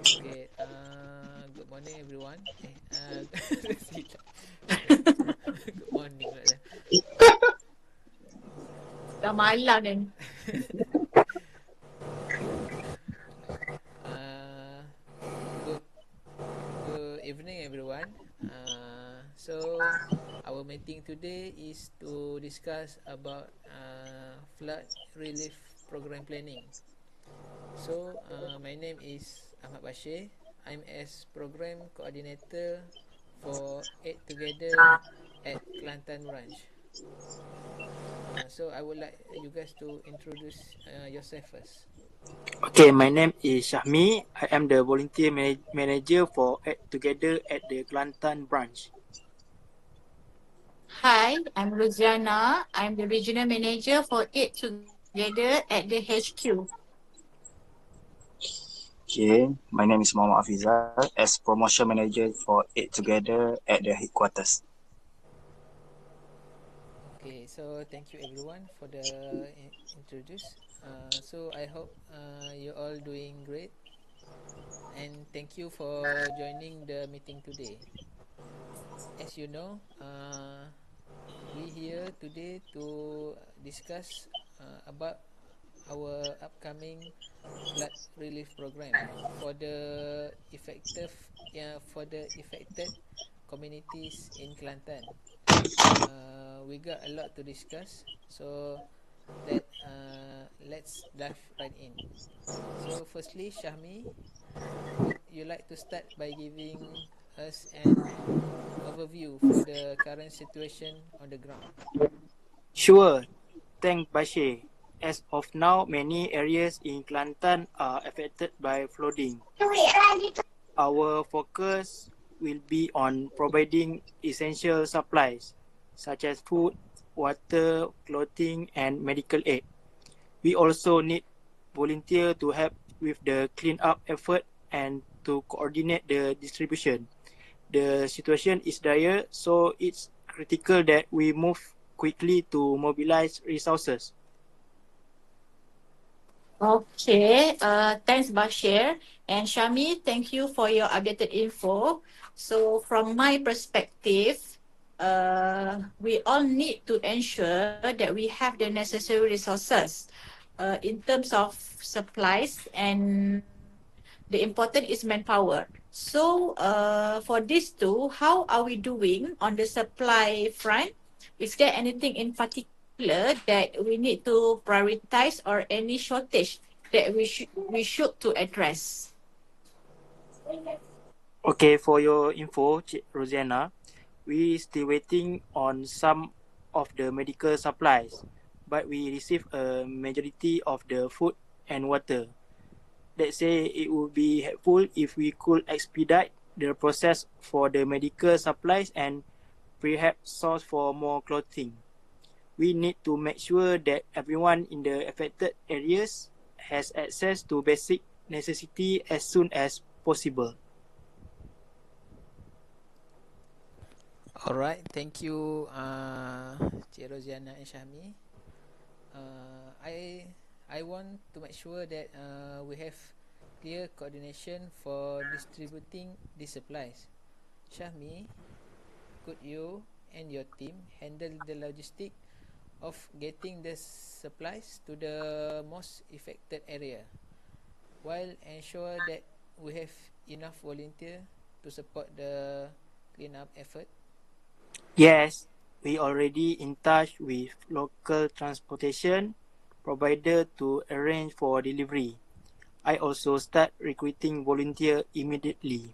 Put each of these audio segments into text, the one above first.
Okay. Good morning, everyone. Sila. Good morning pula dah. Dah malam ni. Uh, good good evening, everyone. So our meeting today is to discuss about flood relief program planning. So my name is Ahmad Bashir. I'm as program coordinator for Aid Together at Kelantan branch. So I would like you guys to introduce yourself first. Okay, my name is Shahmi. I am the volunteer manager for Act Together at the Kelantan branch. Hi, I'm Roziana. I'm the regional manager for It Together at the HQ. Okay, my name is Muhammad Afizal as promotion manager for It Together at the headquarters. Okay, so thank you everyone for the introduce. So I hope you all doing great, and thank you for joining the meeting today. As you know, we here today to discuss about our upcoming flood relief program for the effective for the affected communities in Kelantan. We got a lot to discuss, so let's dive right in. So firstly, Shahmi, would you like to start by giving us an overview for the current situation on the ground? Sure, thank Bashir. As of now, many areas in Kelantan are affected by flooding. Our focus will be on providing essential supplies such as food, water, clothing, and medical aid. We also need volunteers to help with the clean-up effort and to coordinate the distribution. The situation is dire, so it's critical that we move quickly to mobilize resources. Okay, thanks Bashir. And Shami, thank you for your updated info. So from my perspective, we all need to ensure that we have the necessary resources in terms of supplies, and the important is manpower. So for these two, how are we doing on the supply front? Is there anything in particular that we need to prioritize or any shortage that we should to address? Okay, for your info, Rosiana, we still waiting on some of the medical supplies, but we receive a majority of the food and water. Let's say it would be helpful if we could expedite the process for the medical supplies and perhaps source for more clothing. We need to make sure that everyone in the affected areas has access to basic necessity as soon as possible. Alright, thank you, Cik Roziana and Syahmi. I want to make sure that we have clear coordination for distributing these supplies. Syahmi, could you and your team handle the logistic of getting the supplies to the most affected area while ensure that we have enough volunteer to support the cleanup effort? Yes, we already in touch with local transportation provider to arrange for delivery. I also start recruiting volunteer immediately.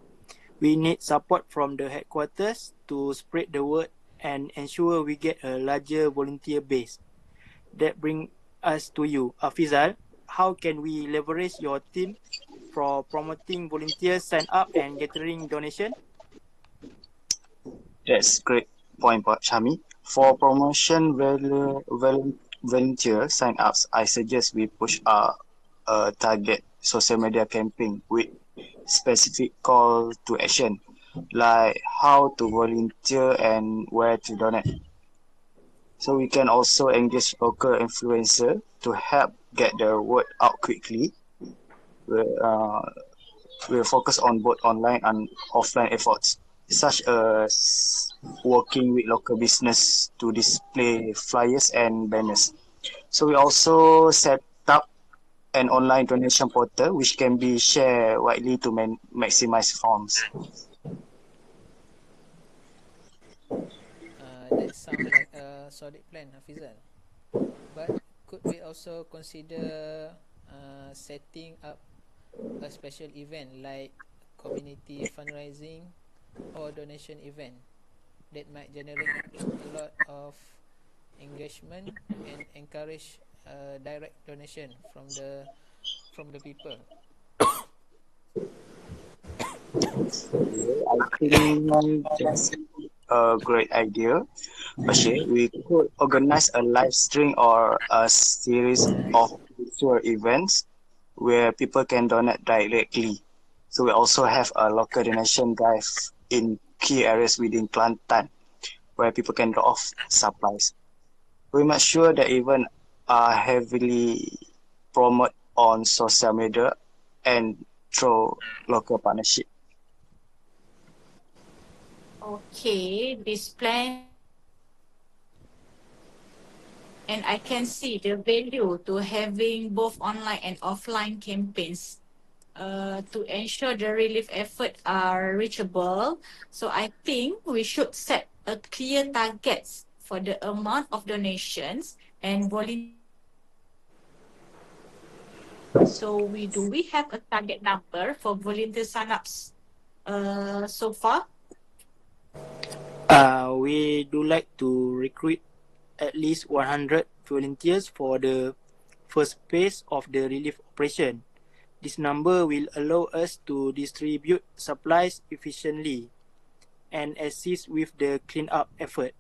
We need support from the headquarters to spread the word and ensure we get a larger volunteer base. That brings us to you, Afizal. How can we leverage your team for promoting volunteer sign up and gathering donation? That's great point, Shami. For promotion volunteer sign-ups, I suggest we push a target social media campaign with specific call to action, like how to volunteer and where to donate. So we can also engage local influencer to help get the word out quickly. Uh, will focus on both online and offline efforts, such as working with local business to display flyers and banners. So we also set up an online donation portal which can be shared widely to maximize funds. That sounds like a solid plan, Hafizal. But could we also consider setting up a special event like community fundraising or donation event that might generate a lot of engagement and encourage direct donation from the people? I think that's a great idea. Bashir, we could organize a live stream or a series of virtual events where people can donate directly. So we also have a local donation drive in key areas within Kelantan where people can drop off supplies. We make sure that events are heavily promoted on social media and through local partnership. Okay, this plan and I can see the value to having both online and offline campaigns to ensure the relief effort are reachable. So I think we should set a clear targets for the amount of donations and volunteers. So we have a target number for volunteer sign-ups so far? We do like to recruit at least 100 volunteers for the first phase of the relief operation. This number will allow us to distribute supplies efficiently and assist with the cleanup effort.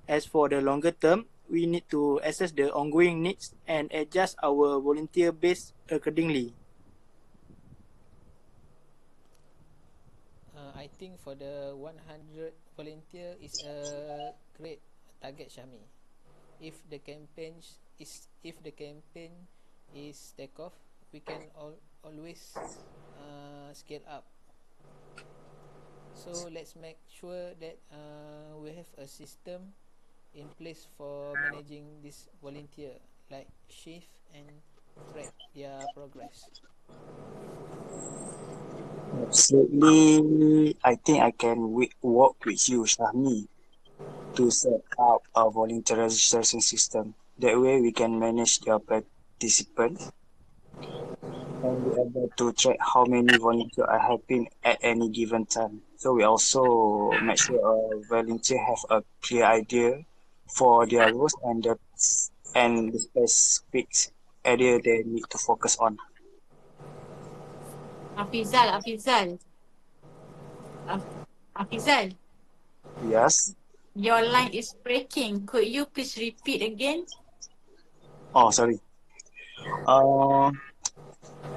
As for the longer term, we need to assess the ongoing needs and adjust our volunteer base accordingly. I think for the 100 volunteer is a great target, Syami. If the campaign is take off, we can always scale up. So let's make sure that we have a system in place for managing this volunteer, like shift and track their progress. Absolutely, I think I can work with you, Shahmi, to set up a volunteer registration system. That way we can manage their participants and be able to track how many volunteers are helping at any given time. So we also make sure a volunteer have a clear idea for their roles and the specific area they need to focus on. Afizal, Afizal, Yes. your line is breaking. Could you please repeat again? Oh, sorry. Uh,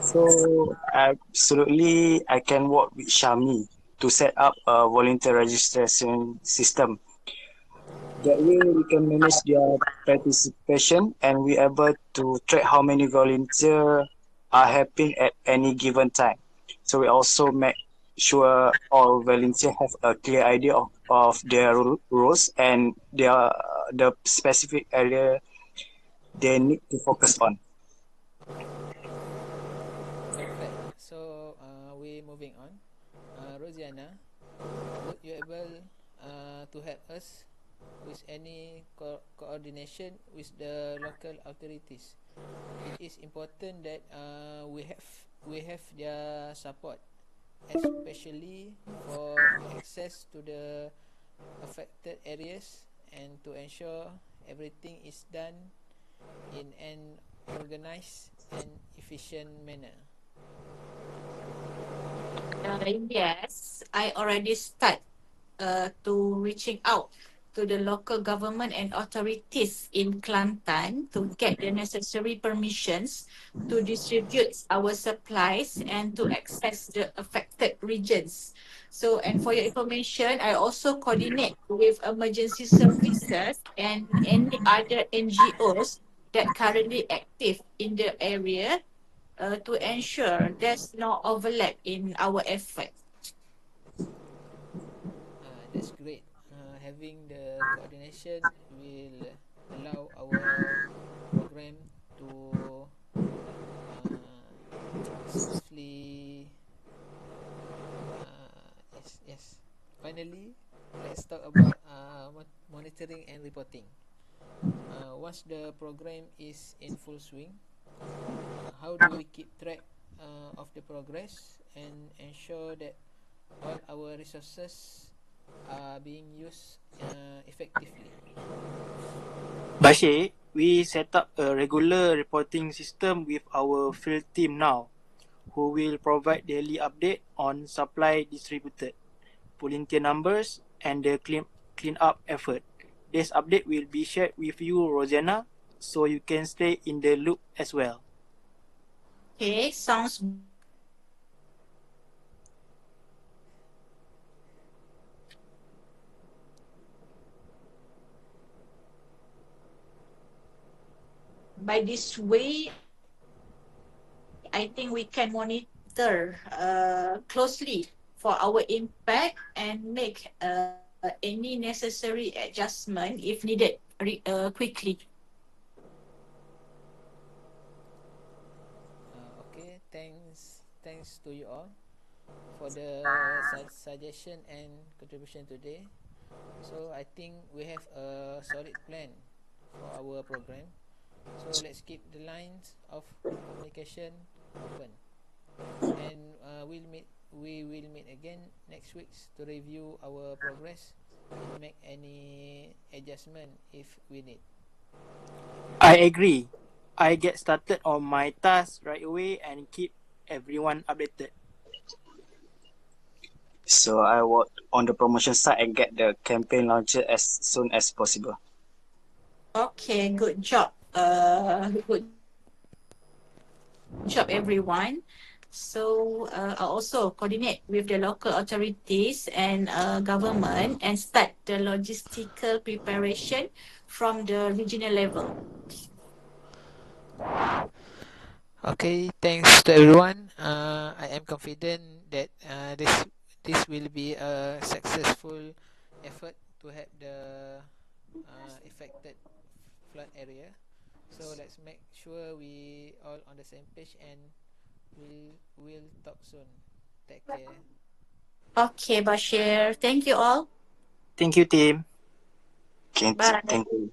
so absolutely, I can work with Shami to set up a volunteer registration system. That way, we can manage their participation and we able to track how many volunteers are helping at any given time. So we also make sure all volunteers have a clear idea of their roles and the specific area they need to focus on. Perfect. So we moving on. Rosiana, would you able to help us with any coordination with the local authorities? It is important that we have their support, especially for access to the affected areas and to ensure everything is done in an organized and efficient manner. Yes, I already start to reaching out to the local government and authorities in Kelantan to get the necessary permissions to distribute our supplies and to access the affected regions. So, and for your information, I also coordinate with emergency services and any other NGOs that currently active in the area to ensure there's no overlap in our effort. That's great. Having the coordination will allow our program to uh, smoothly. Yes. Finally, let's talk about monitoring and reporting. Once the program is in full swing, how do we keep track of the progress and ensure that all our resources are being used effectively? Bashir, we set up a regular reporting system with our field team now, who will provide daily update on supply distributed, volunteer numbers, and the clean up effort. This update will be shared with you, Rosanna, so you can stay in the loop as well. Okay, sounds by this way, I think we can monitor closely for our impact and make any necessary adjustment if needed quickly. Okay, thanks to you all for the suggestion and contribution today. So I think we have a solid plan for our program. So let's keep the lines of communication open, and We will meet again next week to review our progress and make any adjustment if we need. I agree. I get started on my task right away and keep everyone updated. So I work on the promotion side and get the campaign launched as soon as possible. Okay, good job. Good job, everyone. So I'll also coordinate with the local authorities and government and start the logistical preparation from the regional level. Okay, thanks to everyone. I am confident that this will be a successful effort to help the affected flood area. So let's make sure we all on the same page, and we'll talk soon. Take care. Okay, Bashir. Thank you all. Thank you, team. Okay, Bye. thank you.